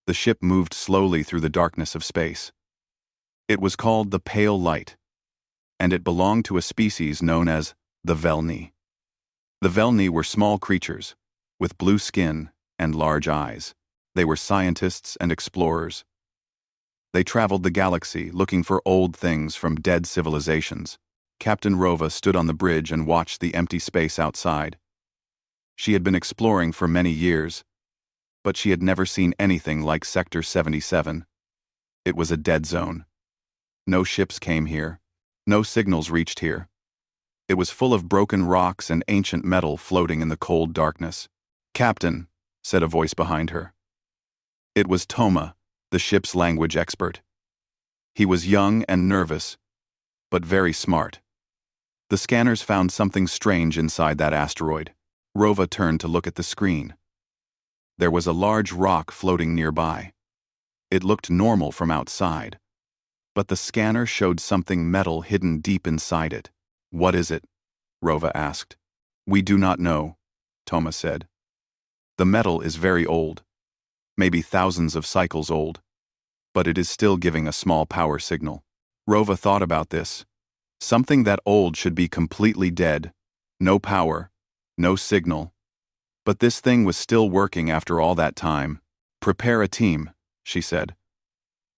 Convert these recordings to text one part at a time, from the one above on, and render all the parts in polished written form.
The ship moved slowly through the darkness of space. It was called the Pale Light, and it belonged to a species known as the Velni. The Velni were small creatures, with blue skin and large eyes. They were scientists and explorers. They traveled the galaxy looking for old things from dead civilizations. Captain Rova stood on the bridge and watched the empty space outside. She had been exploring for many years, but she had never seen anything like Sector 77. It was a dead zone. No ships came here. No signals reached here. It was full of broken rocks and ancient metal floating in the cold darkness. "Captain," said a voice behind her. It was Toma, the ship's language expert. He was young and nervous, but very smart. The scanners found something strange inside that asteroid. Rova turned to look at the screen. There was a large rock floating nearby. It looked normal from outside, but the scanner showed something metal hidden deep inside it. "What is it?" Rova asked. "We do not know," Toma said. "The metal is very old, maybe thousands of cycles old, but it is still giving a small power signal." Rova thought about this. Something that old should be completely dead, no power, no signal. But this thing was still working after all that time. "Prepare a team," she said.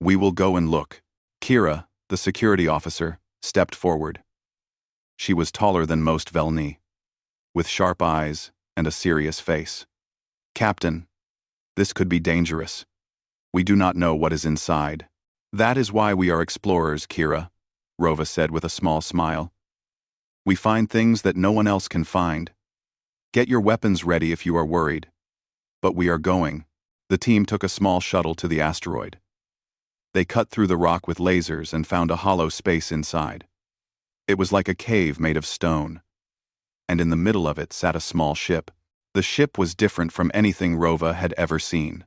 "We will go and look." Kira, the security officer, stepped forward. She was taller than most Velni, with sharp eyes and a serious face. "Captain, this could be dangerous. We do not know what is inside." "That is why we are explorers, Kira," Rova said with a small smile. "We find things that no one else can find. Get your weapons ready if you are worried." "But we are going." The team took a small shuttle to the asteroid. They cut through the rock with lasers and found a hollow space inside. It was like a cave made of stone, and in the middle of it sat a small ship. The ship was different from anything Rova had ever seen.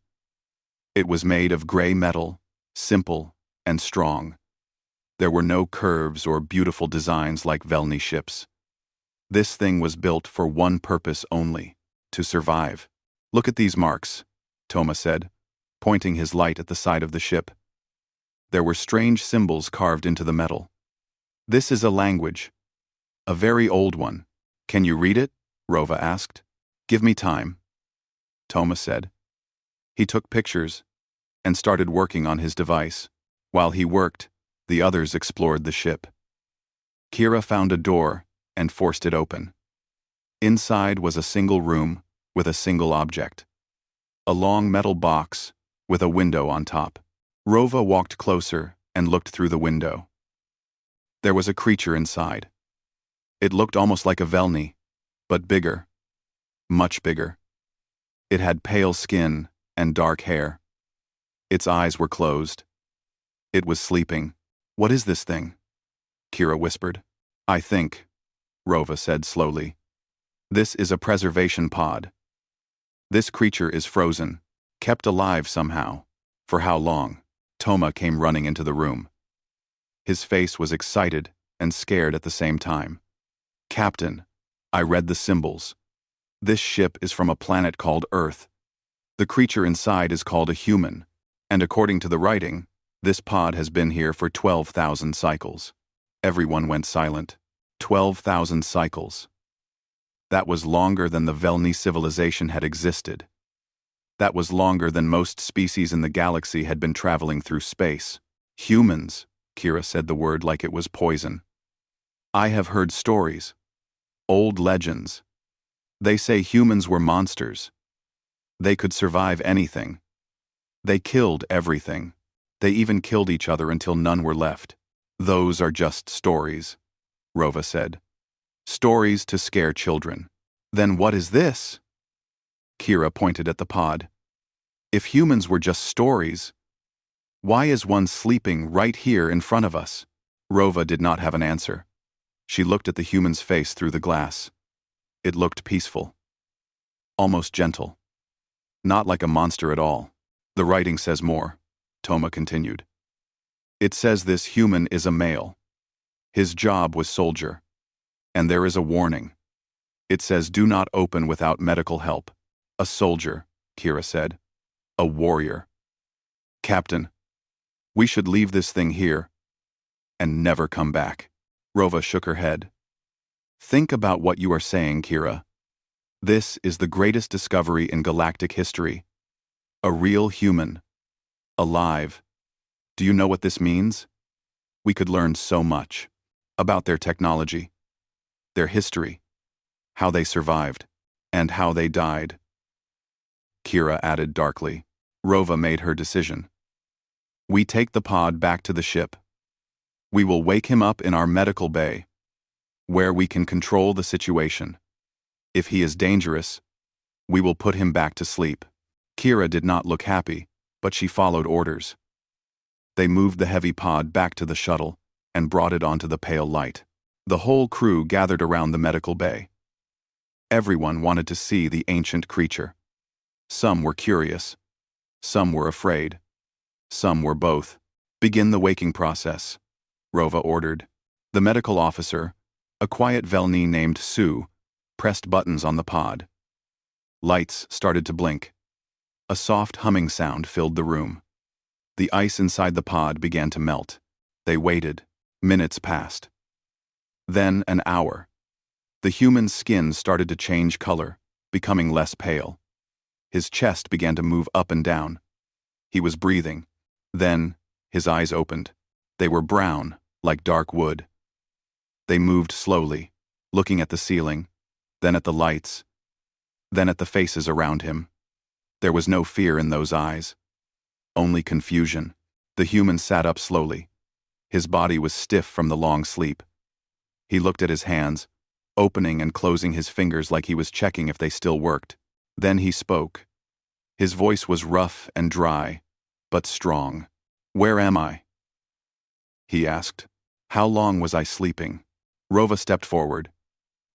It was made of gray metal, simple and strong. There were no curves or beautiful designs like Velni ships. This thing was built for one purpose only: to survive. "Look at these marks," Toma said, pointing his light at the side of the ship. There were strange symbols carved into the metal. "This is a language. A very old one. Can you read it?" Rova asked. "Give me time," Toma said. He took pictures and started working on his device. While he worked, the others explored the ship. Kira found a door and forced it open. Inside was a single room with a single object. A long metal box with a window on top. Rova walked closer and looked through the window. There was a creature inside. It looked almost like a Velni, but bigger, much bigger. It had pale skin and dark hair. Its eyes were closed. It was sleeping. "What is this thing?" Kira whispered. "I think," Rova said slowly, "this is a preservation pod. This creature is frozen, kept alive somehow. For how long?" Toma came running into the room. His face was excited and scared at the same time. "Captain, I read the symbols. This ship is from a planet called Earth. The creature inside is called a human, and according to the writing, this pod has been here for 12,000 cycles." Everyone went silent. 12,000 cycles. That was longer than the Velni civilization had existed. That was longer than most species in the galaxy had been traveling through space. "Humans," Kira said the word like it was poison. "I have heard stories. Old legends. They say humans were monsters. They could survive anything. They killed everything. They even killed each other until none were left." "Those are just stories," Rova said. "Stories to scare children." "Then what is this?" Kira pointed at the pod. "If humans were just stories, why is one sleeping right here in front of us?" Rova did not have an answer. She looked at the human's face through the glass. It looked peaceful, almost gentle. Not like a monster at all. "The writing says more," Toma continued. "It says this human is a male. His job was soldier. And there is a warning. It says do not open without medical help." "A soldier," Kira said. "A warrior." Captain, we should leave this thing here and never come back. Rova shook her head. Think about what you are saying, Kira. This is the greatest discovery in galactic history. A real human. Alive. Do you know what this means? We could learn so much about their technology, their history, how they survived, and how they died. Kira added darkly. Rova made her decision. We take the pod back to the ship. We will wake him up in our medical bay, where we can control the situation. If he is dangerous, we will put him back to sleep. Kira did not look happy, but she followed orders. They moved the heavy pod back to the shuttle and brought it onto the pale light. The whole crew gathered around the medical bay. Everyone wanted to see the ancient creature. Some were curious. Some were afraid. Some were both. Begin the waking process, Rova ordered. The medical officer, a quiet Velni named Sue, pressed buttons on the pod. Lights started to blink. A soft humming sound filled the room. The ice inside the pod began to melt. They waited. Minutes passed. Then an hour. The human's skin started to change color, becoming less pale. His chest began to move up and down. He was breathing. Then, his eyes opened. They were brown, like dark wood. They moved slowly, looking at the ceiling, then at the lights, then at the faces around him. There was no fear in those eyes. Only confusion. The human sat up slowly. His body was stiff from the long sleep. He looked at his hands, opening and closing his fingers like he was checking if they still worked. Then he spoke. His voice was rough and dry, but strong. Where am I? He asked. How long was I sleeping? Rova stepped forward.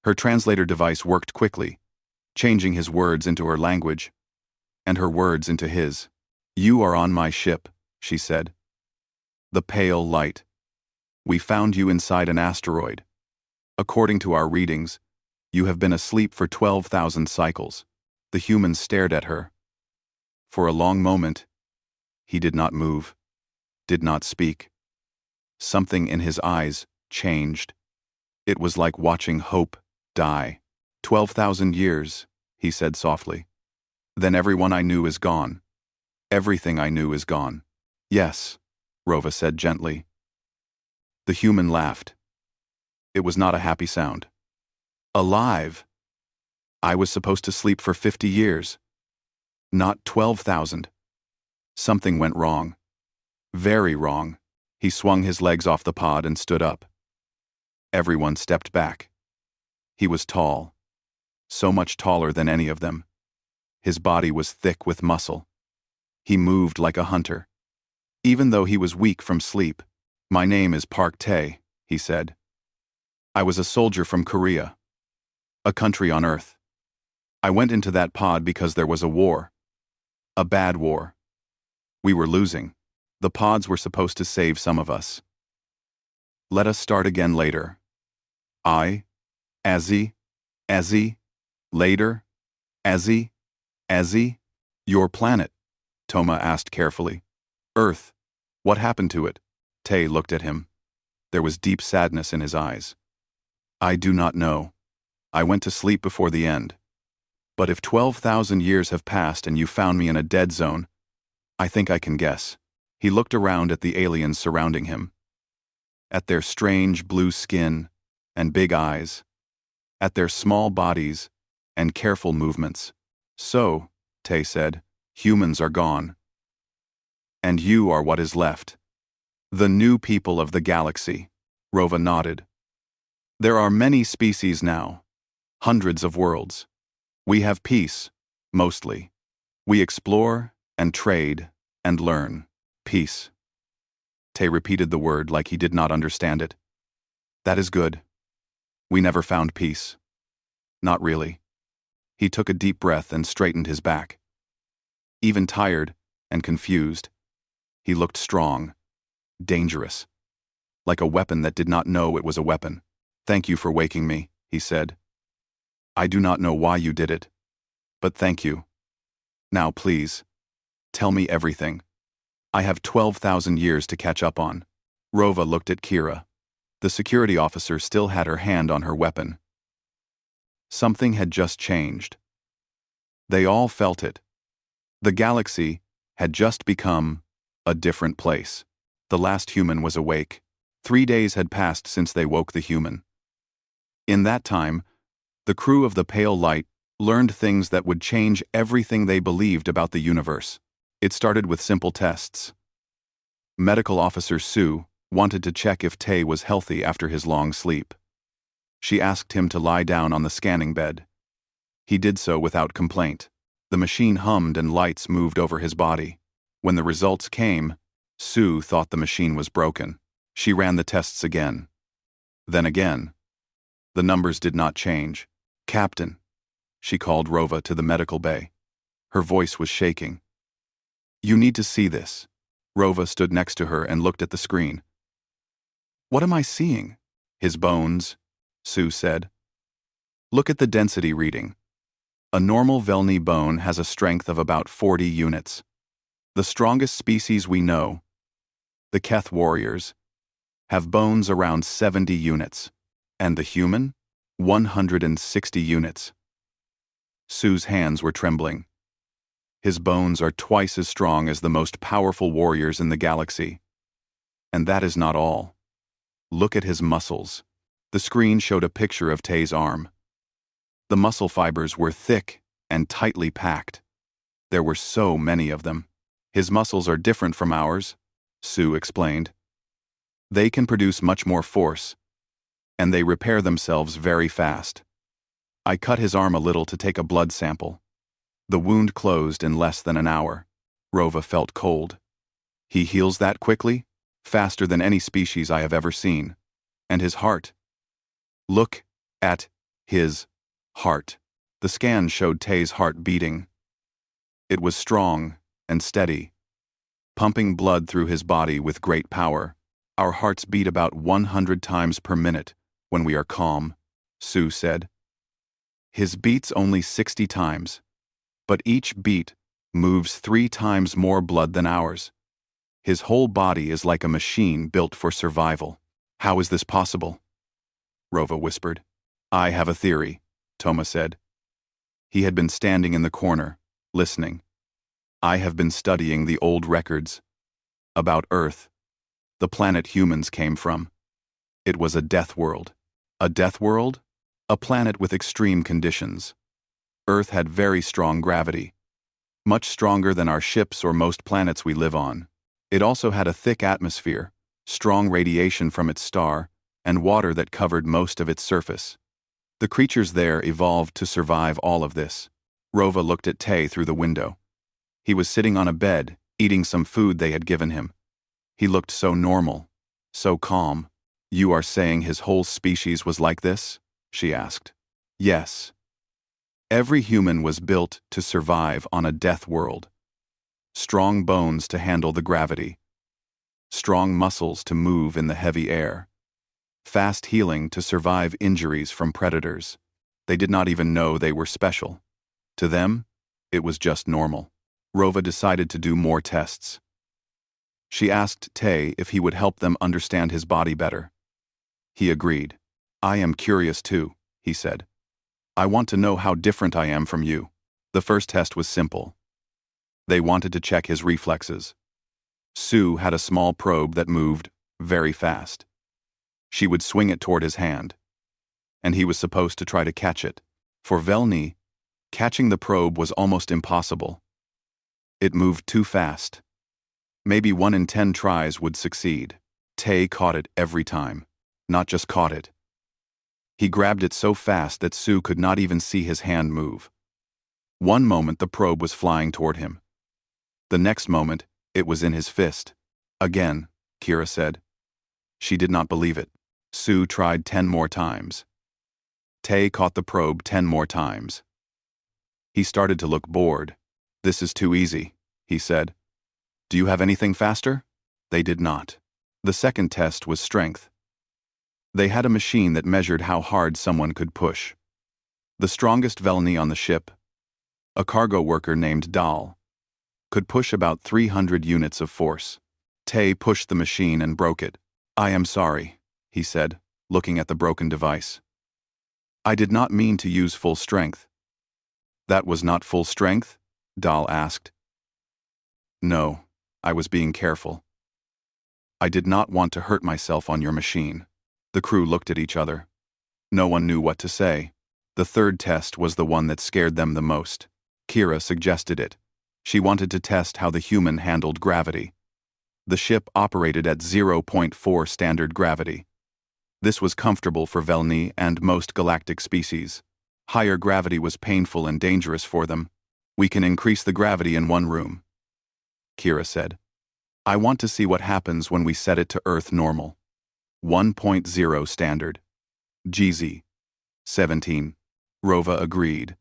Her translator device worked quickly, changing his words into her language, and her words into his. You are on my ship, she said. The pale light. We found you inside an asteroid. According to our readings, you have been asleep for 12,000 cycles. The human stared at her. For a long moment, he did not move, did not speak. Something in his eyes changed. It was like watching hope die. 12,000 years, he said softly. Then everyone I knew is gone. Everything I knew is gone. Yes, Rova said gently. The human laughed. It was not a happy sound. Alive. I was supposed to sleep for 50 years. Not 12,000. Something went wrong. Very wrong. He swung his legs off the pod and stood up. Everyone stepped back. He was tall. So much taller than any of them. His body was thick with muscle. He moved like a hunter. Even though he was weak from sleep. My name is Park Tae, he said. I was a soldier from Korea. A country on Earth. I went into that pod because there was a war. A bad war. We were losing. The pods were supposed to save some of us. Let us start again later. Azzy, later, Azzy, your planet, Toma asked carefully. Earth, what happened to it? Tae looked at him. There was deep sadness in his eyes. I do not know. I went to sleep before the end. But if 12,000 years have passed and you found me in a dead zone, I think I can guess. He looked around at the aliens surrounding him. At their strange blue skin and big eyes. At their small bodies and careful movements. So, Tae said, humans are gone. And you are what is left. The new people of the galaxy. Rova nodded. There are many species now. Hundreds of worlds. We have peace, mostly. We explore and trade and learn. Peace. Tae repeated the word like he did not understand it. That is good. We never found peace. Not really. He took a deep breath and straightened his back. Even tired and confused, he looked strong, dangerous, like a weapon that did not know it was a weapon. Thank you for waking me, he said. I do not know why you did it, but thank you. Now please, tell me everything. I have 12,000 years to catch up on. Rova looked at Kira. The security officer still had her hand on her weapon. Something had just changed. They all felt it. The galaxy had just become a different place. The last human was awake. 3 days had passed since they woke the human. In that time, the crew of the Pale Light learned things that would change everything they believed about the universe. It started with simple tests. Medical Officer Sue wanted to check if Tay was healthy after his long sleep. She asked him to lie down on the scanning bed. He did so without complaint. The machine hummed and lights moved over his body. When the results came, Sue thought the machine was broken. She ran the tests again. Then again. The numbers did not change. "Captain," she called Rova to the medical bay. Her voice was shaking. "You need to see this." Rova stood next to her and looked at the screen. "What am I seeing?" "His bones," Sue said. "Look at the density reading. A normal Velni bone has a strength of about 40 units. The strongest species we know, the Keth warriors, have bones around 70 units. And the human? 160 units. Sue's hands were trembling. His bones are twice as strong as the most powerful warriors in the galaxy. And that is not all. Look at his muscles. The screen showed a picture of Tay's arm. The muscle fibers were thick and tightly packed. There were so many of them. His muscles are different from ours, Sue explained. They can produce much more force, and they repair themselves very fast. I cut his arm a little to take a blood sample. The wound closed in less than an hour. Rova felt cold. He heals that quickly? Faster than any species I have ever seen. And his heart. Look at his heart. The scan showed Tay's heart beating. It was strong and steady, pumping blood through his body with great power. Our hearts beat about 100 times per minute when we are calm, Sue said. His beats only 60 times, but each beat moves 3 times more blood than ours. His whole body is like a machine built for survival. How is this possible? Rova whispered. I have a theory, Toma said. He had been standing in the corner, listening. I have been studying the old records about Earth, the planet humans came from. It was a death world. A death world? A planet with extreme conditions. Earth had very strong gravity, much stronger than our ships or most planets we live on. It also had a thick atmosphere, strong radiation from its star, and water that covered most of its surface. The creatures there evolved to survive all of this. Rova looked at Tay through the window. He was sitting on a bed, eating some food they had given him. He looked so normal, so calm. You are saying his whole species was like this? She asked. Yes. Every human was built to survive on a death world. Strong bones to handle the gravity. Strong muscles to move in the heavy air. Fast healing to survive injuries from predators. They did not even know they were special. To them, it was just normal. Rova decided to do more tests. She asked Tay if he would help them understand his body better. He agreed. I am curious too, he said. I want to know how different I am from you. The first test was simple. They wanted to check his reflexes. Sue had a small probe that moved very fast. She would swing it toward his hand, and he was supposed to try to catch it. For Velni, catching the probe was almost impossible. It moved too fast. Maybe 1 in 10 tries would succeed. Tay caught it every time. Not just caught it. He grabbed it so fast that Sue could not even see his hand move. One moment the probe was flying toward him. The next moment, it was in his fist. Again, Kira said. She did not believe it. Sue tried 10 more times. Tay caught the probe 10 more times. He started to look bored. This is too easy, he said. Do you have anything faster? They did not. The second test was strength. They had a machine that measured how hard someone could push. The strongest Velni on the ship, a cargo worker named Dal, could push about 300 units of force. Tay pushed the machine and broke it. "I am sorry," he said, looking at the broken device. "I did not mean to use full strength." "That was not full strength?" Dahl asked. "No, I was being careful. I did not want to hurt myself on your machine." The crew looked at each other. No one knew what to say. The third test was the one that scared them the most. Kira suggested it. She wanted to test how the human handled gravity. The ship operated at 0.4 standard gravity. This was comfortable for Velni and most galactic species. Higher gravity was painful and dangerous for them. "We can increase the gravity in one room," Kira said. "I want to see what happens when we set it to Earth normal. 1.0 standard. GZ. 17. Rova agreed.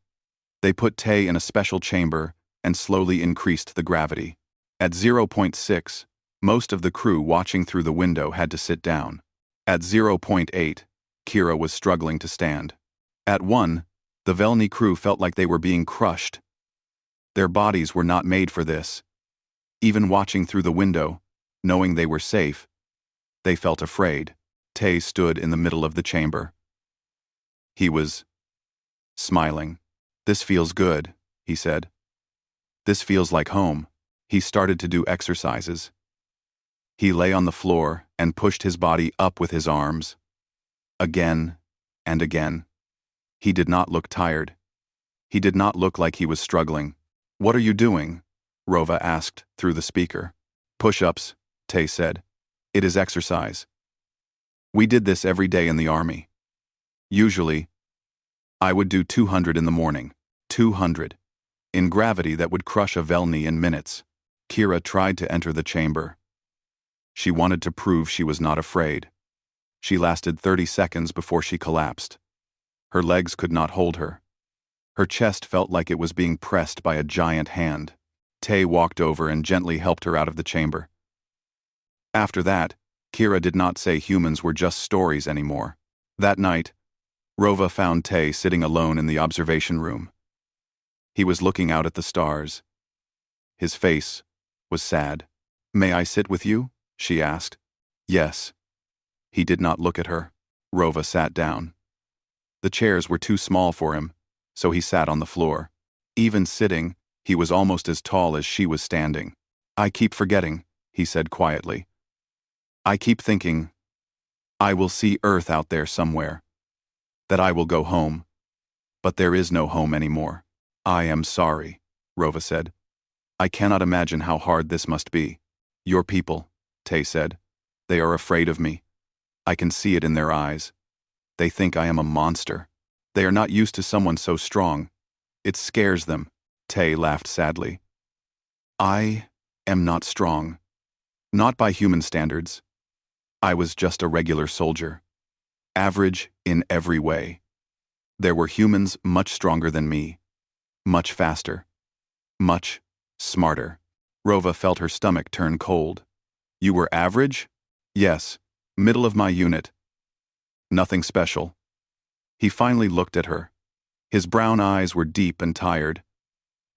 They put Tay in a special chamber and slowly increased the gravity. At 0.6, most of the crew watching through the window had to sit down. At 0.8, Kira was struggling to stand. At 1, the Velni crew felt like they were being crushed. Their bodies were not made for this. Even watching through the window, knowing they were safe, they felt afraid. Tay stood in the middle of the chamber. He was smiling. "This feels good," he said. "This feels like home." He started to do exercises. He lay on the floor and pushed his body up with his arms. Again and again. He did not look tired. He did not look like he was struggling. "What are you doing?" Rova asked through the speaker. "Push-ups," Tay said. "It is exercise. We did this every day in the army. Usually, I would do 200 in the morning. 200. In gravity that would crush a Velni in minutes." Kira tried to enter the chamber. She wanted to prove she was not afraid. She lasted 30 seconds before she collapsed. Her legs could not hold her. Her chest felt like it was being pressed by a giant hand. Tay walked over and gently helped her out of the chamber. After that, Kira did not say humans were just stories anymore. That night, Rova found Tay sitting alone in the observation room. He was looking out at the stars. His face was sad. "May I sit with you?" she asked. "Yes." He did not look at her. Rova sat down. The chairs were too small for him, so he sat on the floor. Even sitting, he was almost as tall as she was standing. "I keep forgetting," he said quietly. "I keep thinking, I will see Earth out there somewhere. That I will go home. But there is no home anymore." "I am sorry," Rova said. "I cannot imagine how hard this must be." "Your people," Tay said. "They are afraid of me. I can see it in their eyes. They think I am a monster. They are not used to someone so strong. It scares them." Tay laughed sadly. "I am not strong. Not by human standards. I was just a regular soldier. Average in every way. There were humans much stronger than me. Much faster. Much smarter." Rova felt her stomach turn cold. "You were average?" "Yes. Middle of my unit. Nothing special." He finally looked at her. His brown eyes were deep and tired.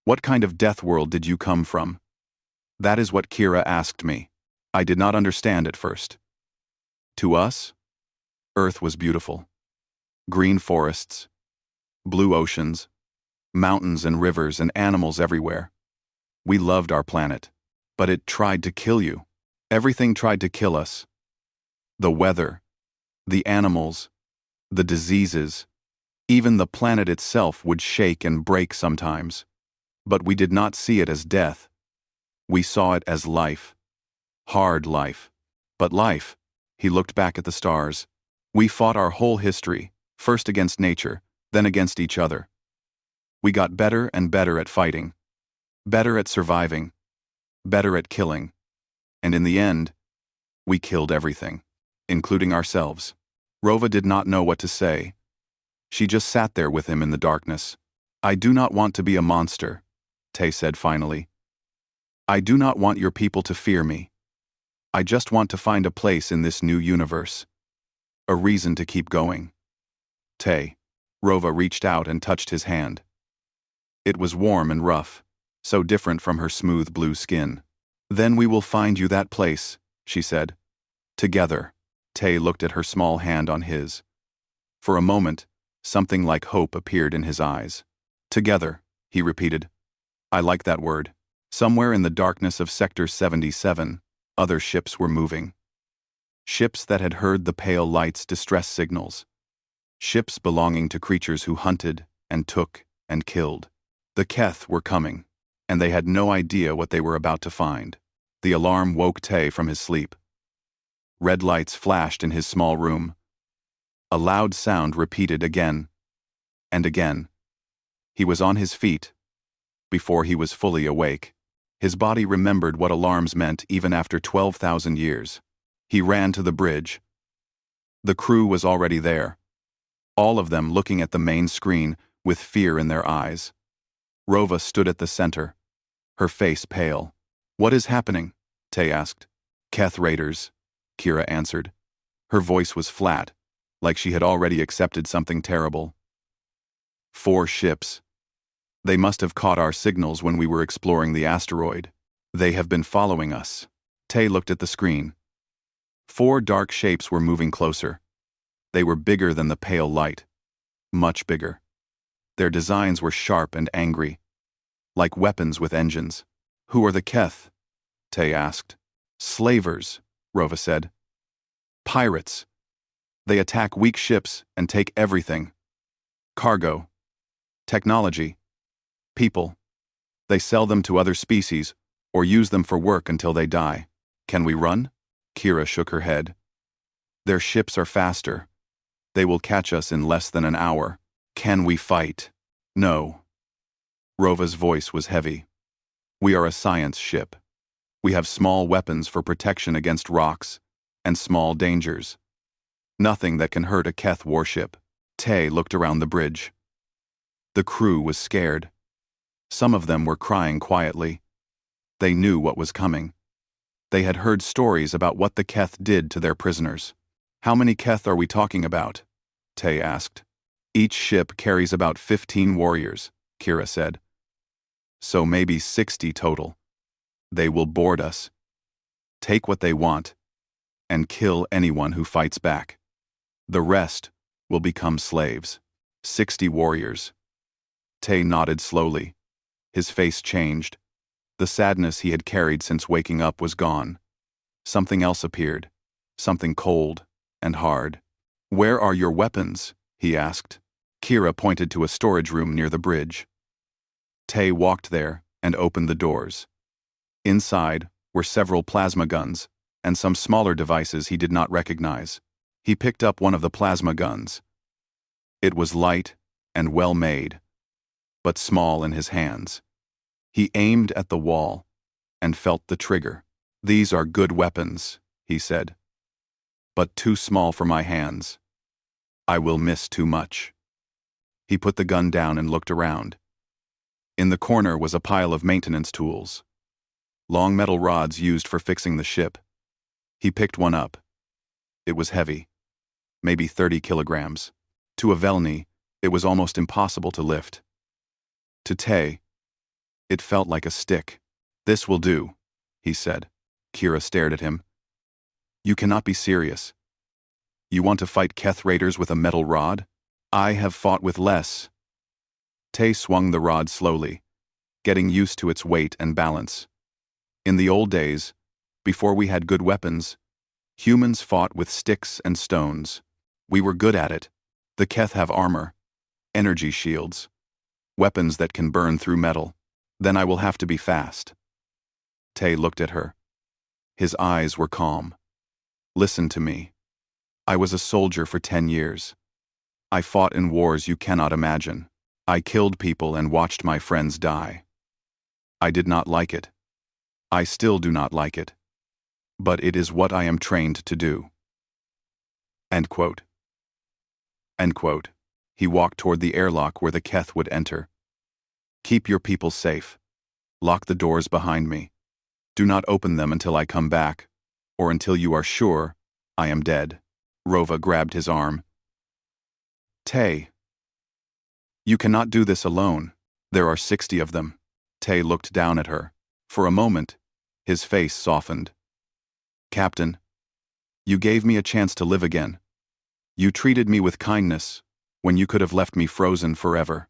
"What kind of death world did you come from?" "That is what Kira asked me. I did not understand at first. To us, Earth was beautiful. Green forests, blue oceans, mountains and rivers and animals everywhere. We loved our planet. But it tried to kill you. Everything tried to kill us. The weather, the animals, the diseases, even the planet itself would shake and break sometimes. But we did not see it as death. We saw it as life. Hard life. But life." He looked back at the stars. "We fought our whole history, first against nature, then against each other. We got better and better at fighting. Better at surviving. Better at killing. And in the end, we killed everything, including ourselves." Rova did not know what to say. She just sat there with him in the darkness. "I do not want to be a monster," Tay said finally. "I do not want your people to fear me. I just want to find a place in this new universe. A reason to keep going." "Tay." Rova reached out and touched his hand. It was warm and rough, so different from her smooth blue skin. "Then we will find you that place," she said. "Together." Tay looked at her small hand on his. For a moment, something like hope appeared in his eyes. "Together," he repeated. "I like that word." Somewhere in the darkness of Sector 77, other ships were moving. Ships that had heard the pale light's distress signals. Ships belonging to creatures who hunted and took and killed. The Keth were coming, and they had no idea what they were about to find. The alarm woke Tay from his sleep. Red lights flashed in his small room. A loud sound repeated again and again. He was on his feet. Before he was fully awake, his body remembered what alarms meant even after 12,000 years. He ran to the bridge. The crew was already there, all of them looking at the main screen with fear in their eyes. Rova stood at the center, her face pale. "What is happening?" Tay asked. "Keth raiders," Kira answered. Her voice was flat, like she had already accepted something terrible. "4 ships. They must have caught our signals when we were exploring the asteroid. They have been following us." Tay looked at the screen. 4 dark shapes were moving closer. They were bigger than the pale light. Much bigger. Their designs were sharp and angry, like weapons with engines. "Who are the Keth?" Tay asked. "Slavers," Rova said. "Pirates. They attack weak ships and take everything. Cargo. Technology. People. They sell them to other species or use them for work until they die. Can we run?" Kira shook her head. "Their ships are faster. They will catch us in less than an hour. Can we fight?" "No." Rova's voice was heavy. "We are a science ship. We have small weapons for protection against rocks and small dangers. Nothing that can hurt a Keth warship." Tay looked around the bridge. The crew was scared. Some of them were crying quietly. They knew what was coming. They had heard stories about what the Keth did to their prisoners. "How many Keth are we talking about?" Tay asked. "Each ship carries about 15 warriors," Kira said. "So maybe 60 total. They will board us, take what they want, and kill anyone who fights back. The rest will become slaves. 60 warriors." Tay nodded slowly. His face changed. The sadness he had carried since waking up was gone. Something else appeared, something cold and hard. "Where are your weapons?" he asked. Kira pointed to a storage room near the bridge. Tay walked there and opened the doors. Inside were several plasma guns and some smaller devices he did not recognize. He picked up one of the plasma guns. It was light and well made, but small in his hands. He aimed at the wall and felt the trigger. "These are good weapons," he said, "but too small for my hands. I will miss too much." He put the gun down and looked around. In the corner was a pile of maintenance tools. Long metal rods used for fixing the ship. He picked one up. It was heavy, maybe 30 kilograms. To a Velni, it was almost impossible to lift. To Tay, it felt like a stick. "This will do," he said. Kira stared at him. "You cannot be serious. You want to fight Keth raiders with a metal rod? I have fought with less." Tay swung the rod slowly, getting used to its weight and balance. "In the old days, before we had good weapons, humans fought with sticks and stones. We were good at it. The Keth have armor, energy shields, weapons that can burn through metal. Then I will have to be fast." Tay looked at her. His eyes were calm. "Listen to me. I was a soldier for 10 years. I fought in wars you cannot imagine. I killed people and watched my friends die. I did not like it. I still do not like it. But it is what I am trained to do." End quote. End quote. He walked toward the airlock where the Keth would enter. "Keep your people safe. Lock the doors behind me. Do not open them until I come back, or until you are sure I am dead." Rova grabbed his arm. "Tay, you cannot do this alone. There are 60 of them." Tay looked down at her. For a moment, his face softened. "Captain, you gave me a chance to live again. You treated me with kindness when you could have left me frozen forever.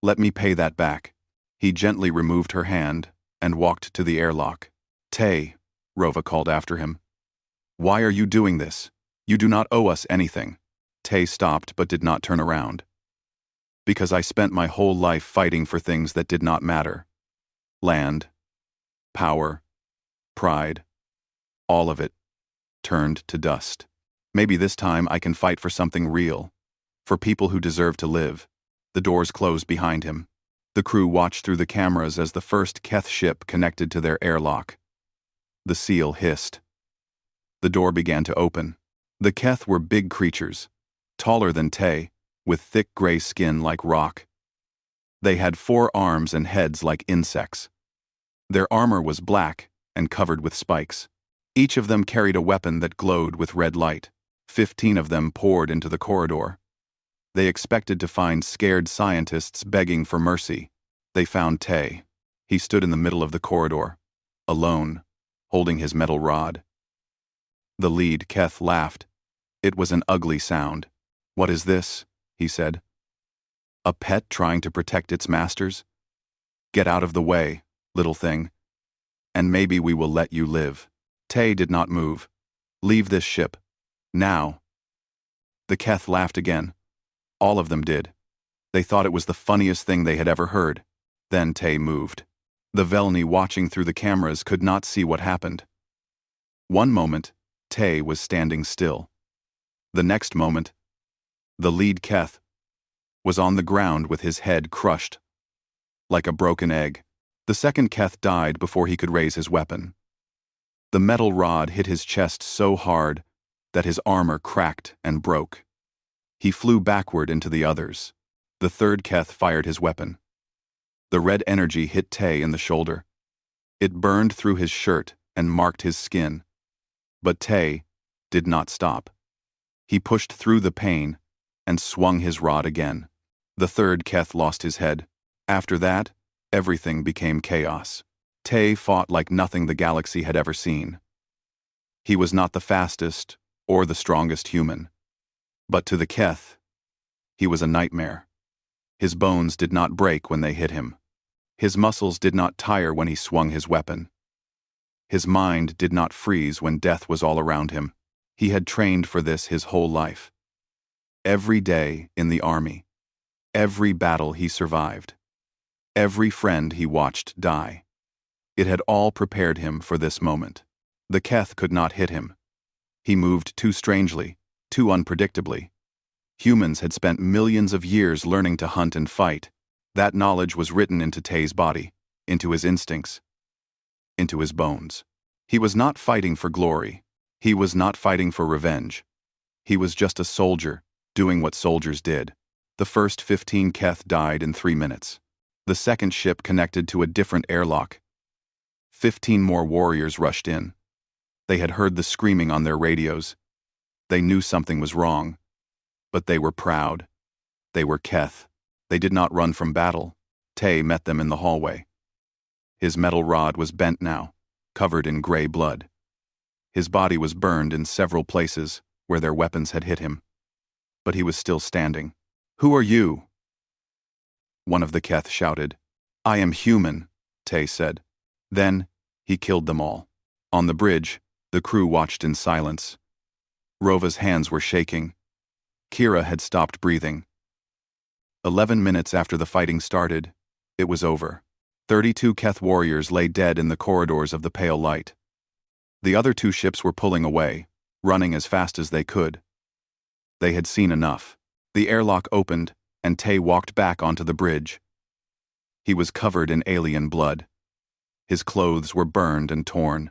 Let me pay that back." He gently removed her hand and walked to the airlock. "Tay," Rova called after him. "Why are you doing this? You do not owe us anything." Tay stopped but did not turn around. "Because I spent my whole life fighting for things that did not matter. Land, power, pride, all of it turned to dust. Maybe this time I can fight for something real, for people who deserve to live." The doors closed behind him. The crew watched through the cameras as the first Keth ship connected to their airlock. The seal hissed. The door began to open. The Keth were big creatures, taller than Tay, with thick gray skin like rock. They had 4 arms and heads like insects. Their armor was black and covered with spikes. Each of them carried a weapon that glowed with red light. 15 of them poured into the corridor. They expected to find scared scientists begging for mercy. They found Tay. He stood in the middle of the corridor, alone, holding his metal rod. The lead Keth laughed. It was an ugly sound. "What is this?" he said. "A pet trying to protect its masters? Get out of the way, little thing, and maybe we will let you live." Tay did not move. "Leave this ship. Now." The Keth laughed again. All of them did. They thought it was the funniest thing they had ever heard. Then Tay moved. The Velni watching through the cameras could not see what happened. One moment, Tay was standing still. The next moment, the lead Keth was on the ground with his head crushed like a broken egg. The second Keth died before he could raise his weapon. The metal rod hit his chest so hard that his armor cracked and broke. He flew backward into the others. The third Keth fired his weapon. The red energy hit Tay in the shoulder. It burned through his shirt and marked his skin. But Tay did not stop. He pushed through the pain and swung his rod again. The third Keth lost his head. After that, everything became chaos. Tay fought like nothing the galaxy had ever seen. He was not the fastest or the strongest human. But to the Keth, he was a nightmare. His bones did not break when they hit him. His muscles did not tire when he swung his weapon. His mind did not freeze when death was all around him. He had trained for this his whole life. Every day in the army, every battle he survived, every friend he watched die. It had all prepared him for this moment. The Keth could not hit him. He moved too strangely, too unpredictably. Humans had spent millions of years learning to hunt and fight. That knowledge was written into Tay's body, into his instincts, into his bones. He was not fighting for glory. He was not fighting for revenge. He was just a soldier, doing what soldiers did. The first 15 Keth died in 3 minutes. The second ship connected to a different airlock. 15 more warriors rushed in. They had heard the screaming on their radios. They knew something was wrong. But they were proud. They were Keth. They did not run from battle. Tay met them in the hallway. His metal rod was bent now, covered in gray blood. His body was burned in several places where their weapons had hit him. But he was still standing. "Who are you?" One of the Keth shouted. "I am human," Tay said. Then, he killed them all. On the bridge, the crew watched in silence. Rova's hands were shaking. Kira had stopped breathing. 11 minutes after the fighting started, it was over. 32 Keth warriors lay dead in the corridors of the pale light. The other 2 ships were pulling away, running as fast as they could. They had seen enough. The airlock opened, and Tay walked back onto the bridge. He was covered in alien blood. His clothes were burned and torn.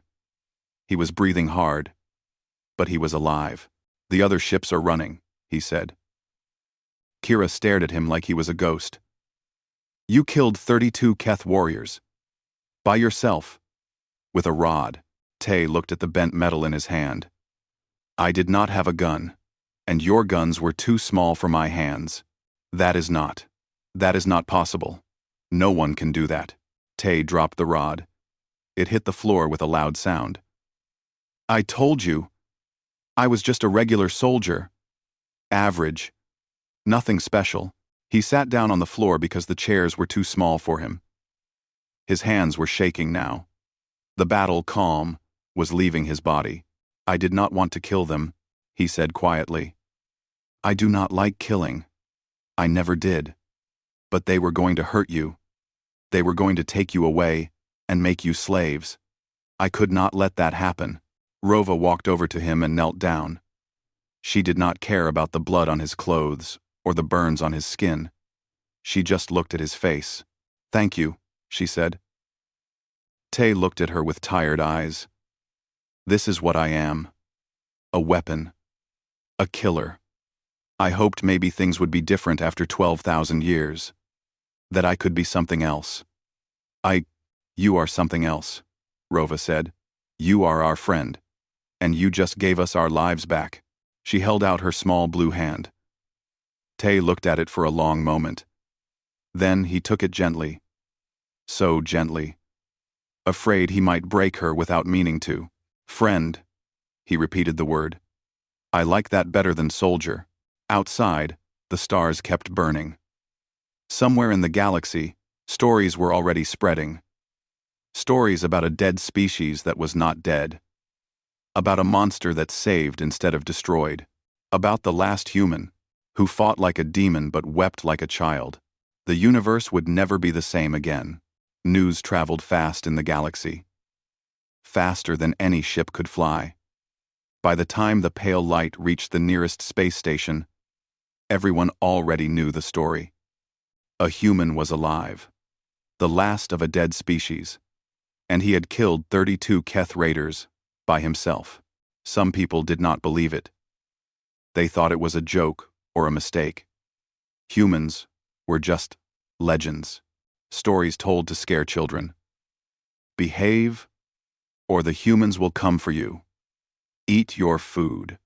He was breathing hard, but he was alive. "The other ships are running," he said. Kira stared at him like he was a ghost. "You killed 32 Keth warriors. By yourself. With a rod." Tay looked at the bent metal in his hand. "I did not have a gun, and your guns were too small for my hands. That is not possible. No one can do that." Tay dropped the rod. It hit the floor with a loud sound. I told you. I was just a regular soldier. Average. Nothing special. He sat down on the floor because the chairs were too small for him. His hands were shaking now. The battle calm was leaving his body. I did not want to kill them, he said quietly. I do not like killing. I never did. But they were going to hurt you. They were going to take you away and make you slaves. I could not let that happen. Rova walked over to him and knelt down. She did not care about the blood on his clothes or the burns on his skin. She just looked at his face. Thank you, she said. Tay looked at her with tired eyes. This is what I am. A weapon. A killer. I hoped maybe things would be different after 12,000 years. That I could be something else. You are something else, Rova said. You are our friend. And you just gave us our lives back. She held out her small blue hand. Tay looked at it for a long moment. Then he took it gently. So gently. Afraid he might break her without meaning to. Friend, he repeated the word. I like that better than soldier. Outside, the stars kept burning. Somewhere in the galaxy, stories were already spreading. Stories about a dead species that was not dead. About a monster that saved instead of destroyed. About the last human, who fought like a demon but wept like a child. The universe would never be the same again. News traveled fast in the galaxy. Faster than any ship could fly. By the time the pale light reached the nearest space station, everyone already knew the story. A human was alive. The last of a dead species. And he had killed 32 Keth raiders by himself. Some people did not believe it. They thought it was a joke or a mistake. Humans were just legends, stories told to scare children. Behave, or the humans will come for you. Eat your food,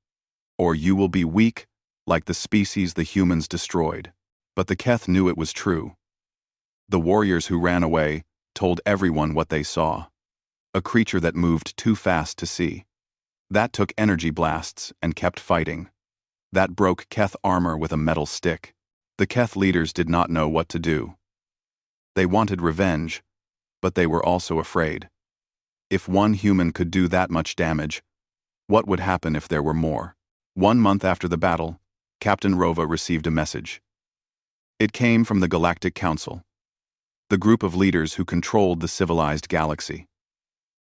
or you will be weak like the species the humans destroyed. But the Keth knew it was true. The warriors who ran away told everyone what they saw. A creature that moved too fast to see. That took energy blasts and kept fighting. That broke Keth armor with a metal stick. The Keth leaders did not know what to do. They wanted revenge, but they were also afraid. If one human could do that much damage, what would happen if there were more? 1 month after the battle, Captain Rova received a message. It came from the Galactic Council, the group of leaders who controlled the civilized galaxy.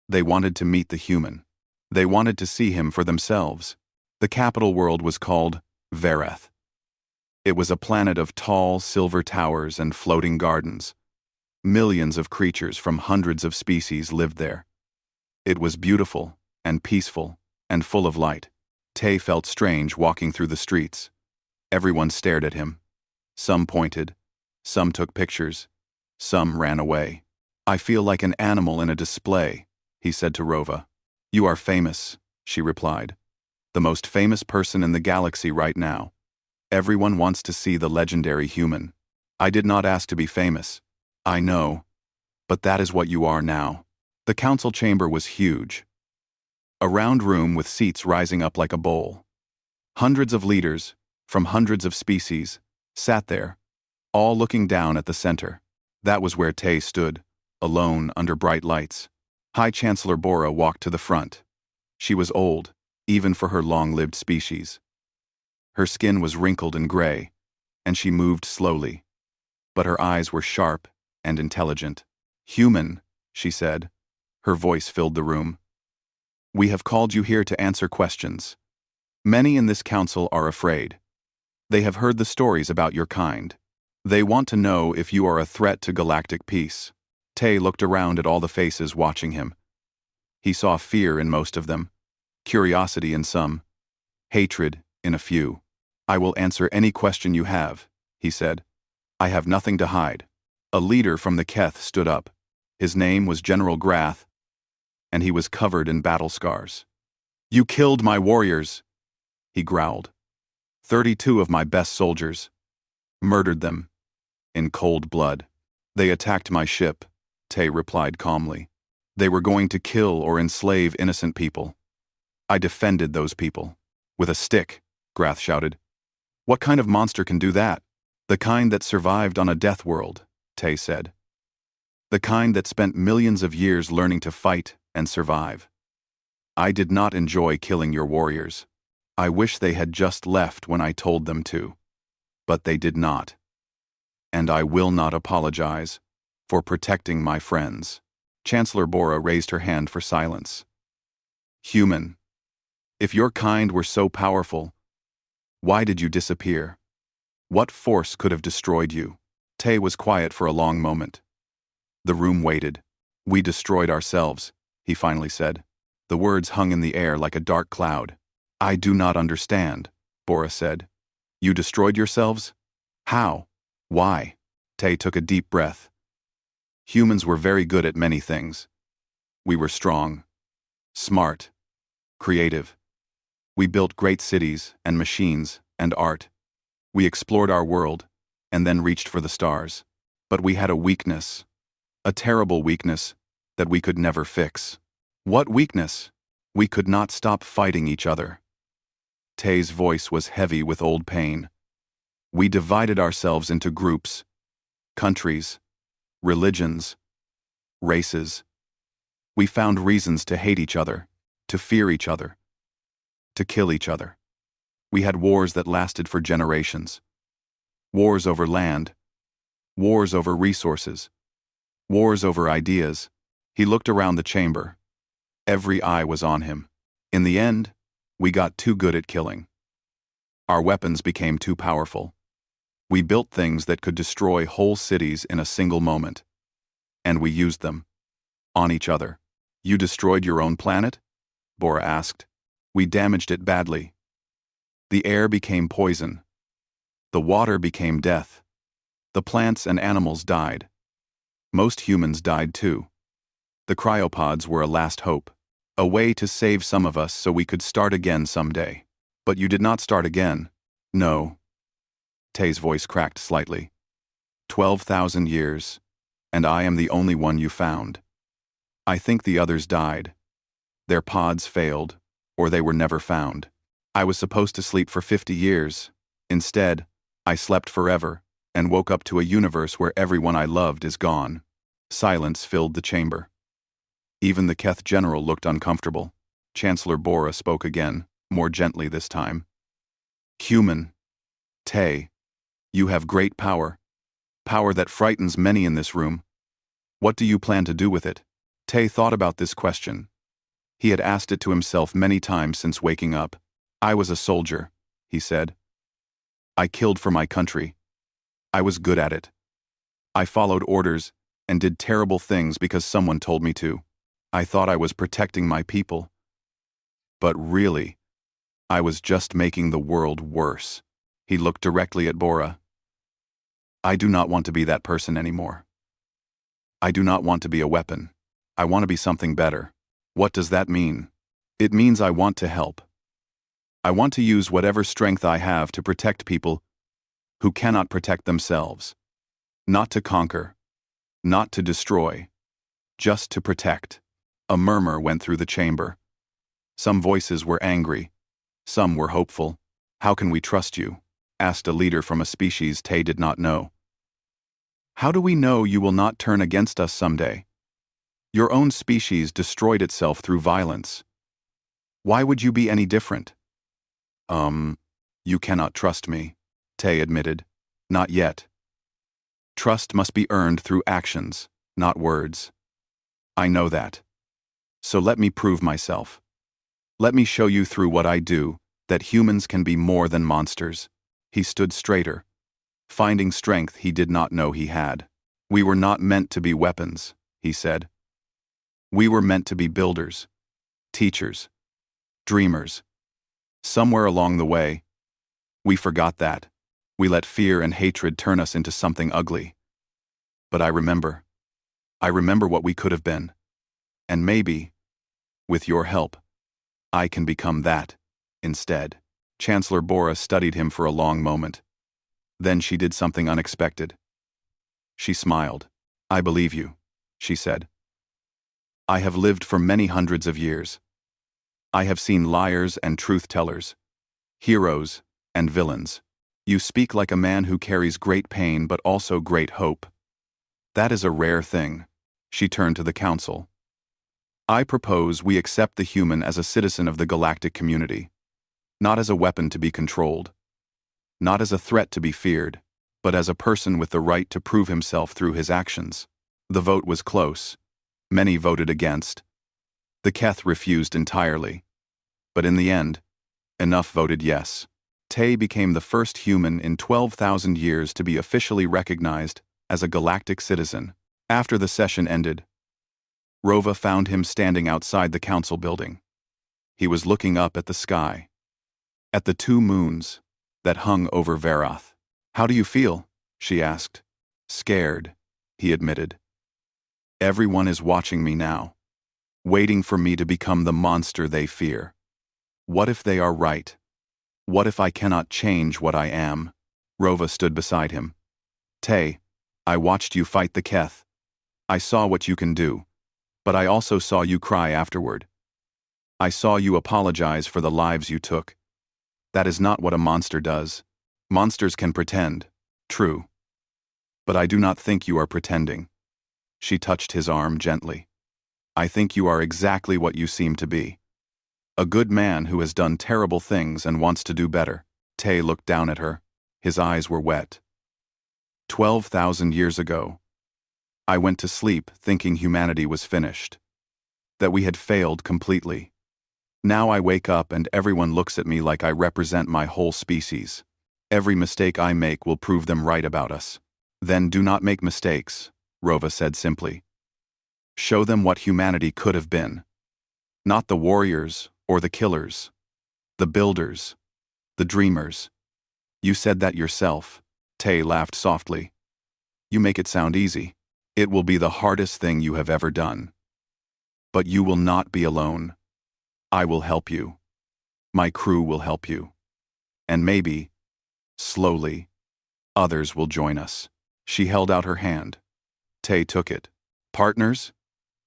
They wanted to meet the human. They wanted to see him for themselves. The capital world was called Vereth. It was a planet of tall silver towers and floating gardens. Millions of creatures from hundreds of species lived there. It was beautiful and peaceful and full of light. Tay felt strange walking through the streets. Everyone stared at him. Some pointed, some took pictures, some ran away. I feel like an animal in a display, he said to Rova. You are famous, she replied. The most famous person in the galaxy right now. Everyone wants to see the legendary human. I did not ask to be famous. I know, but that is what you are now. The council chamber was huge. A round room with seats rising up like a bowl. Hundreds of leaders, from hundreds of species, sat there, all looking down at the center. That was where Tay stood, alone under bright lights. High Chancellor Bora walked to the front. She was old, even for her long-lived species. Her skin was wrinkled and gray, and she moved slowly. But her eyes were sharp and intelligent. Human, she said. Her voice filled the room. We have called you here to answer questions. Many in this council are afraid. They have heard the stories about your kind. They want to know if you are a threat to galactic peace. Tay looked around at all the faces watching him. He saw fear in most of them, curiosity in some, hatred in a few. I will answer any question you have, he said. I have nothing to hide. A leader from the Keth stood up. His name was General Grath, and he was covered in battle scars. You killed my warriors, he growled. 32 of my best soldiers. Murdered them. In cold blood. They attacked my ship. Tay replied calmly. They were going to kill or enslave innocent people. I defended those people. With a stick, Grath shouted. What kind of monster can do that? The kind that survived on a death world, Tay said. The kind that spent millions of years learning to fight and survive. I did not enjoy killing your warriors. I wish they had just left when I told them to. But they did not. And I will not apologize for protecting my friends. Chancellor Bora raised her hand for silence. Human, if your kind were so powerful, why did you disappear? What force could have destroyed you? Tay was quiet for a long moment. The room waited. We destroyed ourselves, he finally said. The words hung in the air like a dark cloud. I do not understand, Bora said. You destroyed yourselves? How? Why? Tay took a deep breath. Humans were very good at many things. We were strong, smart, creative. We built great cities and machines and art. We explored our world and then reached for the stars. But we had a weakness, a terrible weakness that we could never fix. What weakness? We could not stop fighting each other. Tay's voice was heavy with old pain. We divided ourselves into groups, countries, religions, races. We found reasons to hate each other, to fear each other, to kill each other. We had wars that lasted for generations. Wars over land, wars over resources, wars over ideas. He looked around the chamber. Every eye was on him. In the end, we got too good at killing. Our weapons became too powerful. We built things that could destroy whole cities in a single moment. And we used them. On each other. You destroyed your own planet? Bora asked. We damaged it badly. The air became poison. The water became death. The plants and animals died. Most humans died too. The cryopods were a last hope. A way to save some of us so we could start again someday. But you did not start again. No. Tay's voice cracked slightly. 12,000 years, and I am the only one you found. I think the others died. Their pods failed, or they were never found. I was supposed to sleep for 50 years. Instead, I slept forever, and woke up to a universe where everyone I loved is gone. Silence filled the chamber. Even the Keth general looked uncomfortable. Chancellor Bora spoke again, more gently this time. Human. Tay. You have great power. Power that frightens many in this room. What do you plan to do with it? Tay thought about this question. He had asked it to himself many times since waking up. I was a soldier, he said. I killed for my country. I was good at it. I followed orders and did terrible things because someone told me to. I thought I was protecting my people. But really, I was just making the world worse. He looked directly at Bora. I do not want to be that person anymore. I do not want to be a weapon. I want to be something better. What does that mean? It means I want to help. I want to use whatever strength I have to protect people who cannot protect themselves. Not to conquer. Not to destroy. Just to protect. A murmur went through the chamber. Some voices were angry. Some were hopeful. How can we trust you? Asked a leader from a species Tay did not know. How do we know you will not turn against us someday? Your own species destroyed itself through violence. Why would you be any different? You cannot trust me, Tay admitted. Not yet. Trust must be earned through actions, not words. I know that. So let me prove myself. Let me show you through what I do that humans can be more than monsters. He stood straighter, finding strength he did not know he had. We were not meant to be weapons, he said. We were meant to be builders, teachers, dreamers. Somewhere along the way, we forgot that. We let fear and hatred turn us into something ugly. But I remember what we could have been. And maybe, with your help, I can become that instead. Chancellor Bora studied him for a long moment. Then she did something unexpected. She smiled. I believe you. she said. I have lived for many hundreds of years. I have seen liars and truth-tellers, heroes and villains. You speak like a man who carries great pain but also great hope. That is a rare thing. She turned to the council. I propose we accept the human as a citizen of the galactic community, not as a weapon to be controlled, not as a threat to be feared, but as a person with the right to prove himself through his actions. The vote was close. Many voted against. The Keth refused entirely. But in the end, enough voted yes. Tay became the first human in 12,000 years to be officially recognized as a galactic citizen. After the session ended, Rova found him standing outside the council building. He was looking up at the sky, at the 2 moons that hung over Verath. How do you feel? She asked. Scared, he admitted. Everyone is watching me now, waiting for me to become the monster they fear. What if they are right? What if I cannot change what I am? Rova stood beside him. Tay, I watched you fight the Keth. I saw what you can do, but I also saw you cry afterward. I saw you apologize for the lives you took. That is not what a monster does. Monsters can pretend, true. But I do not think you are pretending. She touched his arm gently. I think you are exactly what you seem to be. A good man who has done terrible things and wants to do better. Tay looked down at her. His eyes were wet. 12,000 years ago, I went to sleep thinking humanity was finished, that we had failed completely. Now I wake up and everyone looks at me like I represent my whole species. Every mistake I make will prove them right about us. Then do not make mistakes, Rova said simply. Show them what humanity could have been. Not the warriors or the killers, the builders, the dreamers. You said that yourself. Tay laughed softly. You make it sound easy. It will be the hardest thing you have ever done. But you will not be alone. I will help you. My crew will help you. And maybe, slowly, others will join us. She held out her hand. Tay took it. Partners?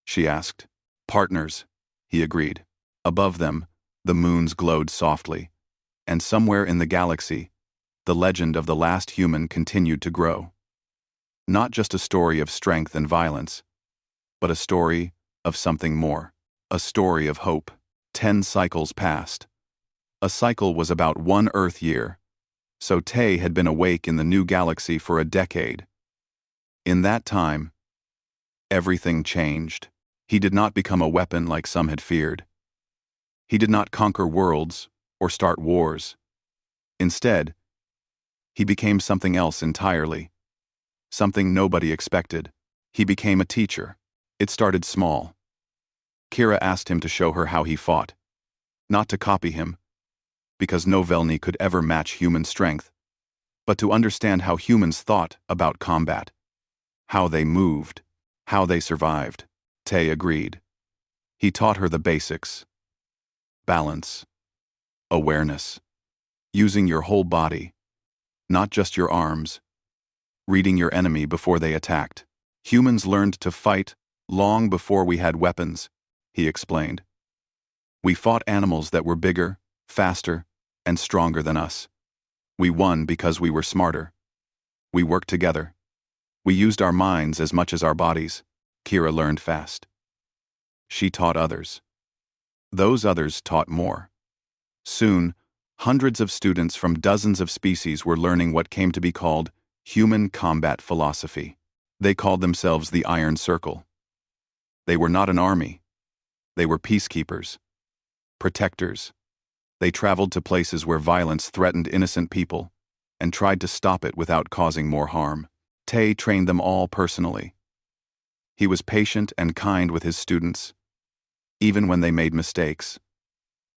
She asked. Partners, he agreed. Above them, the moons glowed softly, and somewhere in the galaxy, the legend of the last human continued to grow. Not just a story of strength and violence, but a story of something more. A story of hope. 10 cycles passed. A cycle was about 1 Earth year, so Tay had been awake in the new galaxy for a decade. In that time, everything changed. He did not become a weapon like some had feared. He did not conquer worlds or start wars. Instead, he became something else entirely. Something nobody expected. He became a teacher. It started small. Kira asked him to show her how he fought. Not to copy him, because no Velni could ever match human strength, but to understand how humans thought about combat. How they moved. How they survived. Tay agreed. He taught her the basics. Balance. Awareness. Using your whole body, not just your arms. Reading your enemy before they attacked. Humans learned to fight long before we had weapons, he explained. We fought animals that were bigger, faster, and stronger than us. We won because we were smarter. We worked together. We used our minds as much as our bodies. Kira learned fast. She taught others. Those others taught more. Soon, hundreds of students from dozens of species were learning what came to be called human combat philosophy. They called themselves the Iron Circle. They were not an army. They were peacekeepers, protectors. They traveled to places where violence threatened innocent people and tried to stop it without causing more harm. Tay trained them all personally. He was patient and kind with his students, even when they made mistakes.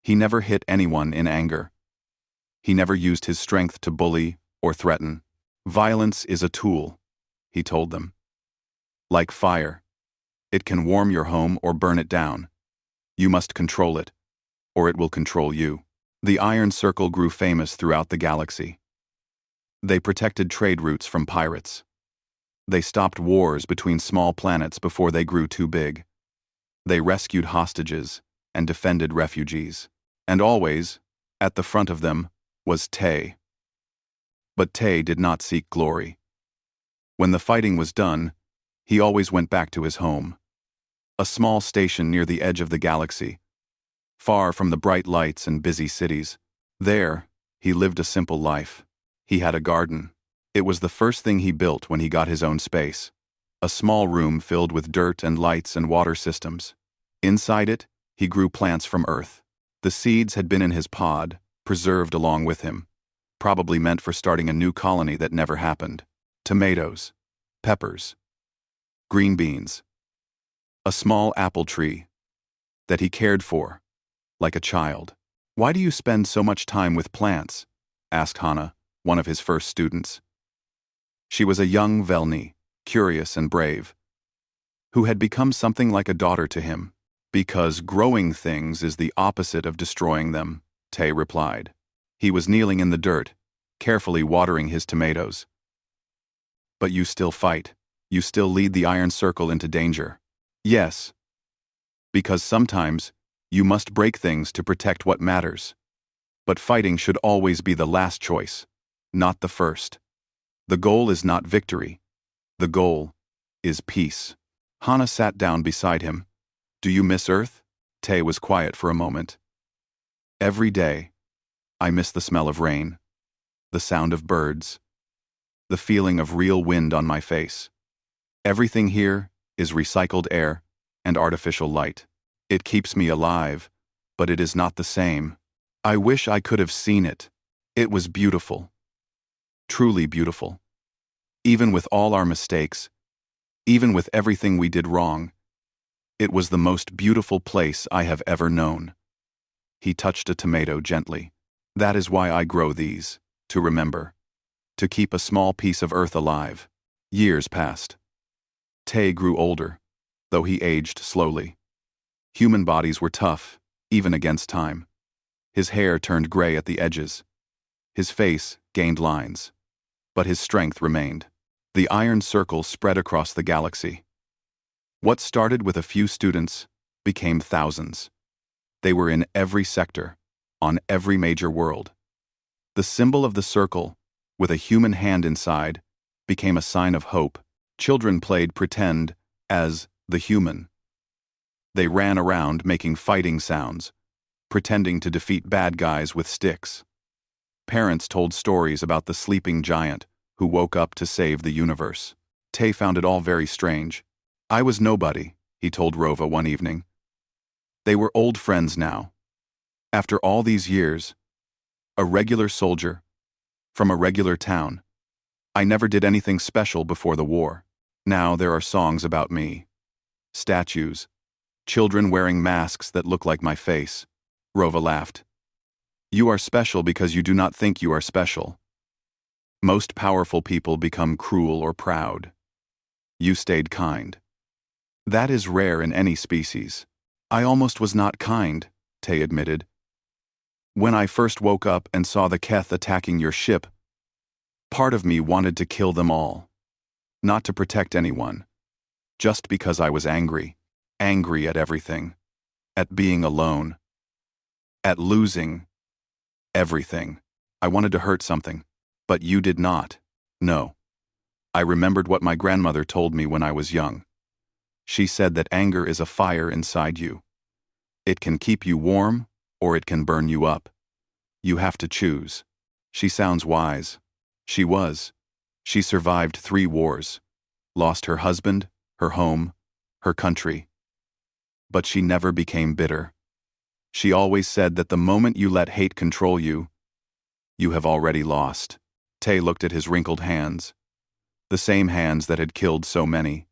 He never hit anyone in anger. He never used his strength to bully or threaten. Violence is a tool, he told them. Like fire. It can warm your home or burn it down. You must control it, or it will control you. The Iron Circle grew famous throughout the galaxy. They protected trade routes from pirates. They stopped wars between small planets before they grew too big. They rescued hostages and defended refugees. And always, at the front of them, was Tay. But Tay did not seek glory. When the fighting was done, he always went back to his home. A small station near the edge of the galaxy, far from the bright lights and busy cities. There, he lived a simple life. He had a garden. It was the first thing he built when he got his own space. A small room filled with dirt and lights and water systems. Inside it, he grew plants from Earth. The seeds had been in his pod, preserved along with him, probably meant for starting a new colony that never happened. Tomatoes, peppers, green beans, a small apple tree that he cared for, like a child. "Why do you spend so much time with plants?" asked Hannah, one of his first students. She was a young Velni, curious and brave, who had become something like a daughter to him. "Because growing things is the opposite of destroying them," Tay replied. He was kneeling in the dirt, carefully watering his tomatoes. "But you still fight. You still lead the Iron Circle into danger." "Yes. Because sometimes you must break things to protect what matters. But fighting should always be the last choice, not the first. The goal is not victory. The goal is peace." Hannah sat down beside him. "Do you miss Earth?" Tay was quiet for a moment. "Every day, I miss the smell of rain, the sound of birds, the feeling of real wind on my face. Everything here is recycled air and artificial light. It keeps me alive, but it is not the same. I wish I could have seen it. It was beautiful. Truly beautiful. Even with all our mistakes, even with everything we did wrong, it was the most beautiful place I have ever known." He touched a tomato gently. "That is why I grow these, to remember, to keep a small piece of Earth alive." Years passed. Tay grew older, though he aged slowly. Human bodies were tough, even against time. His hair turned gray at the edges. His face gained lines. But his strength remained. The Iron Circle spread across the galaxy. What started with a few students became thousands. They were in every sector, on every major world. The symbol of the circle, with a human hand inside, became a sign of hope. Children played pretend as the human. They ran around making fighting sounds, pretending to defeat bad guys with sticks. Parents told stories about the sleeping giant who woke up to save the universe. Tay found it all very strange. "I was nobody," he told Rova one evening. They were old friends now. After all these years, a regular soldier, from a regular town. I never did anything special before the war. Now there are songs about me. Statues. Children wearing masks that look like my face." Rova laughed. "You are special because you do not think you are special. Most powerful people become cruel or proud. You stayed kind. That is rare in any species." "I almost was not kind," Tay admitted. "When I first woke up and saw the Keth attacking your ship, part of me wanted to kill them all. Not to protect anyone. Just because I was angry. Angry at everything. At being alone. At losing everything. I wanted to hurt something. But you did not. No. I remembered what my grandmother told me when I was young. She said that anger is a fire inside you. It can keep you warm, or it can burn you up. You have to choose." She sounds wise. She was. She survived 3 wars. Lost her husband, her home, her country. But she never became bitter. She always said that the moment you let hate control you, you have already lost. Tay looked at his wrinkled hands. The same hands that had killed so many.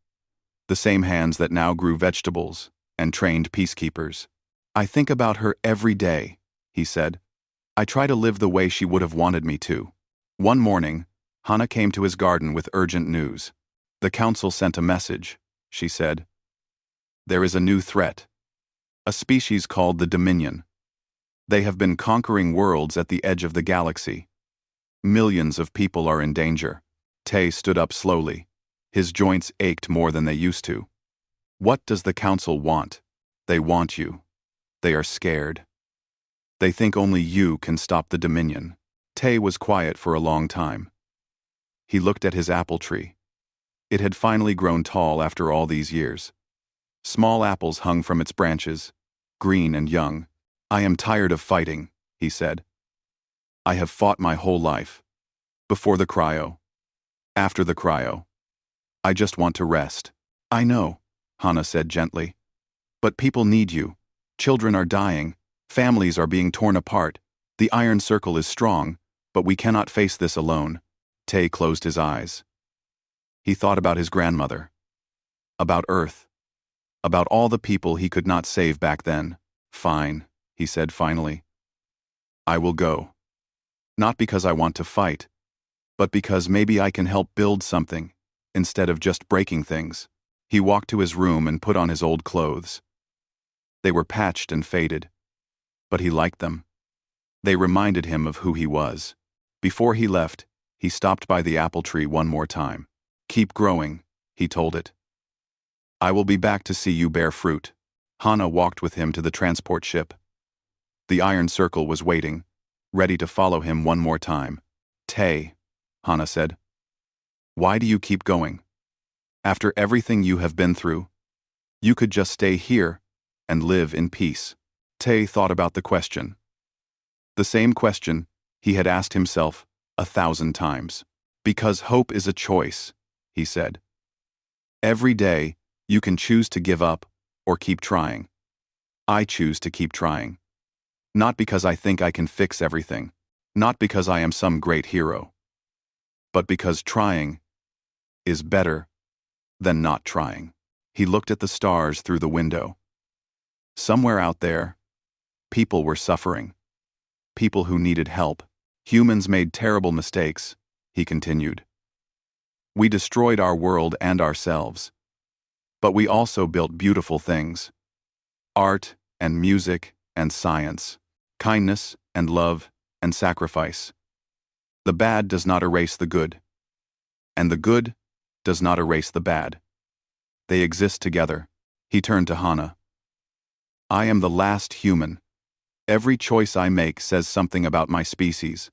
The same hands that now grew vegetables and trained peacekeepers. "I think about her every day," he said. "I try to live the way she would have wanted me to." One morning, Hannah came to his garden with urgent news. "The council sent a message," she said. "There is a new threat. A species called the Dominion. They have been conquering worlds at the edge of the galaxy. Millions of people are in danger." Tay stood up slowly. His joints ached more than they used to. What does the council want? They want you. They are scared. They think only you can stop the Dominion. Tay was quiet for a long time. He looked at his apple tree. It had finally grown tall after all these years. Small apples hung from its branches, green and young. I am tired of fighting, he said. I have fought my whole life. Before the cryo. After the cryo. I just want to rest. I know, Hana said gently. But people need you. Children are dying. Families are being torn apart. The Iron Circle is strong, but we cannot face this alone. Tay closed his eyes. He thought about his grandmother. About Earth. About all the people he could not save back then. Fine, he said finally. I will go. Not because I want to fight, but because maybe I can help build something, instead of just breaking things. He walked to his room and put on his old clothes. They were patched and faded, but he liked them. They reminded him of who he was. Before he left, he stopped by the apple tree one more time. Keep growing, he told it. I will be back to see you bear fruit. Hana walked with him to the transport ship. The Iron Circle was waiting, ready to follow him one more time. Tay, Hana said. Why do you keep going? After everything you have been through, you could just stay here and live in peace. Tay thought about the question. The same question he had asked himself 1,000 times. Because hope is a choice, he said. Every day, you can choose to give up or keep trying. I choose to keep trying. Not because I think I can fix everything, not because I am some great hero, but because trying is better than not trying. He looked at the stars through the window. Somewhere out there, people were suffering. People who needed help. Humans made terrible mistakes, he continued. We destroyed our world and ourselves. But we also built beautiful things. Art and music and science. Kindness and love and sacrifice. The bad does not erase the good. And the good does not erase the bad. They exist together. He turned to Hana. I am the last human. Every choice I make says something about my species.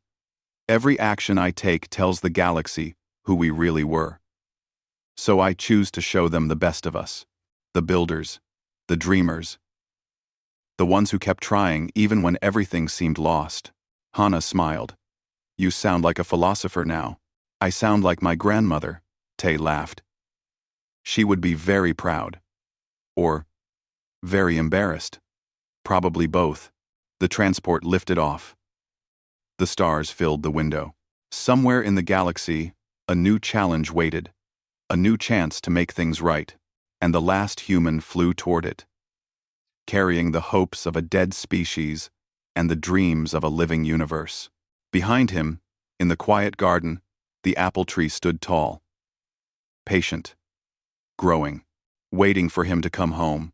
Every action I take tells the galaxy who we really were. So I choose to show them the best of us. The builders, the dreamers, the ones who kept trying even when everything seemed lost. Hana smiled. You sound like a philosopher now. I sound like my grandmother, Tay laughed. She would be very proud. Or very embarrassed. Probably both. The transport lifted off. The stars filled the window. Somewhere in the galaxy, a new challenge waited. A new chance to make things right. And the last human flew toward it, carrying the hopes of a dead species and the dreams of a living universe. Behind him, in the quiet garden, the apple tree stood tall. Patient. Growing. Waiting for him to come home.